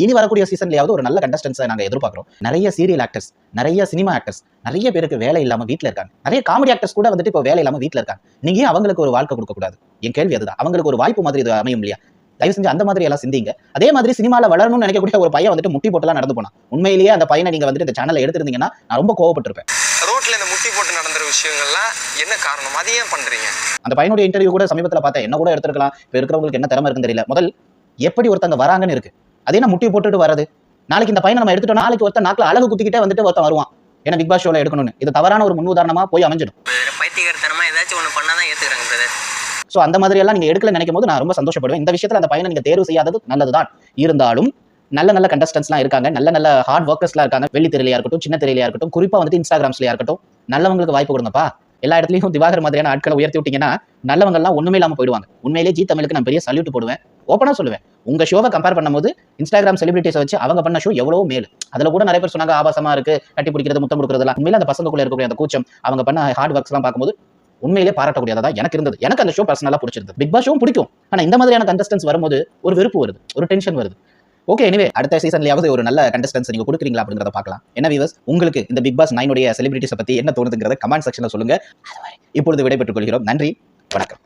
இனி வரக்கூடிய சீசன்லயாவது ஒரு நல்ல கண்டஸ்டன்ஸை நாங்கள் எதிர்பார்க்குறோம். நிறைய சீரியல் ஆக்டர்ஸ், நிறைய சினிமா ஆக்டர்ஸ், நிறைய பேருக்கு வேலை இல்லாமல் வீட்டில் இருக்காங்க. நிறைய காமெடி ஆக்டர்ஸ் கூட வந்துட்டு இப்போ வேலை இல்லாமல் வீட்டில் இருக்காங்க. நீங்க ஏன் அவங்களுக்கு ஒரு வாழ்க்கை கொடுக்கக்கூடாது? என் கேள்வி அதுதான். அவங்களுக்கு ஒரு வாய்ப்பு மாதிரி இது அமையும் இல்லையா? தயவு செஞ்சு அந்த மாதிரி எல்லாம் சிந்திங்க. அதே மாதிரி சினிமாவில் வளரணும்னு நினைக்கக்கூடிய ஒரு பையன் வந்துட்டு முட்டி போட்டுலாம் நடந்து போனா, உண்மையிலேயே அந்த பையனை நீங்க வந்துட்டு இந்த சேனல்ல எடுத்திருந்தீங்கன்னா நான் ரொம்ப கோவப்பட்டிருப்பேன். ரோட்ல இந்த முட்டி போட்டு நடந்துற விஷயங்கள்லாம் என்ன காரணம்? அது ஏன் பண்றீங்க? அந்த பையனுடைய இன்டர்வியூ கூட சமீபத்தில் பார்த்தேன். என்ன கூட எடுத்துக்கலாம். இப்போ இருக்கிறவங்களுக்கு என்ன திறமை இருக்குன்னு தெரியல. முதல் எப்படி ஒருத்தங்க வராங்கன்னு இருக்கு. அதே நான் முட்டி போட்டுட்டு வரது. நாளைக்கு இந்த பையனை நம்ம எடுத்துட்டோம், நாளைக்கு ஒருத்தன் நாக்கில் அழகு குத்திக்கிட்டே வந்துட்டு ஒருத்தன் வருவான். ஏன்னா பிக் பாஸ் ஷோல எடுக்கணும்னு. இது தவறான ஒரு முன்னுதாரணமா போய் அமைஞ்சிடும். பைத்தியக்காரத்தனமா ஏதாச்சும் ஒன்று பண்ணாதான் ஏத்துக்கிறாங்க பிரதர். ஸோ அந்த மாதிரி எல்லாம் நீங்க எடுக்கல நினைக்கும் போது நான் ரொம்ப சந்தோஷப்படுவேன். இந்த விஷயத்துல அந்த பையனை நீங்க தேர்வு செய்யாதது நல்லதுதான். இருந்தாலும் நல்ல கண்டஸ்டன்ஸ்லாம் இருக்காங்க, நல்ல ஹார்ட் ஒர்க்கர்ஸ்லாம் இருக்காங்க. வெள்ளி திரையிலையா இருக்கட்டும், சின்ன திரையிலையா இருக்கட்டும், குறிப்பா வந்துட்டு இன்ஸ்டாகிராம்ஸ்லயா இருக்கட்டும், நல்லவங்களுக்கு வாய்ப்பு கொடுங்கப்பா. எல்லா இடத்துலையும் திவாகர் மாதிரியான ஆட்களை உயர்த்தி விட்டீங்கன்னா நல்லவங்கள்லாம் ஒண்ணுமே இல்லாம போயிடுவாங்க. உண்மையிலேயே ஜி தமிழுக்கு நான் பெரிய சல்யூட் போடுவேன். ஓப்பனா சொல்லுவேன். உங்க ஷோவை கம்பேர் பண்ணும்போது இன்ஸ்டாகிராம் செலிபிரிட்டிஸை வச்சு அவங்க பண்ண ஷோ எவ்வளவோ மேல். அதுல கூட நிறைய பேர் சொன்னாங்க ஆபாசமா இருக்கு, கட்டி பிடிக்கிறது, முத்தம் கொடுக்கறதுலாம். உண்மையில அந்த பசங்களுக்குள்ள இருக்கக்கூடிய அந்த கூச்சம், அவங்க பண்ண ஹார்ட் ஒர்க்ஸ் எல்லாம் பார்க்கும்போது உண்மையிலே பாராட்டக்கூடியதா எனக்கு இருந்தது. எனக்கு அந்த ஷோ பர்சனலா பிடிச்சிருந்தது. பிக் பாஸ் ஷோவும் பிடிக்கும். ஆனா இந்த மாதிரியான கண்டஸ்டன்ஸ் வரும்போது ஒரு வெறுப்பு வருது, ஒரு டென்ஷன் வருது. ஓகே, எனிவே அடுத்த சீசன்லயாவது ஒரு நல்ல கண்டஸ்டன்ஸ் நீங்க கொடுக்குறீங்களா அப்படிங்கறத பார்க்கலாம். என்ன வியூவர்ஸ், உங்களுக்கு இந்த பிக் பாஸ் 9 உடைய செலிபிரிட்டிஸை பத்தி என்ன தோணுதுங்கிறத கமெண்ட் செக்ஷன்ல சொல்லுங்க. இப்பொழுது விடைபெற்றுக் கொள்கிறோம். நன்றி, வணக்கம்.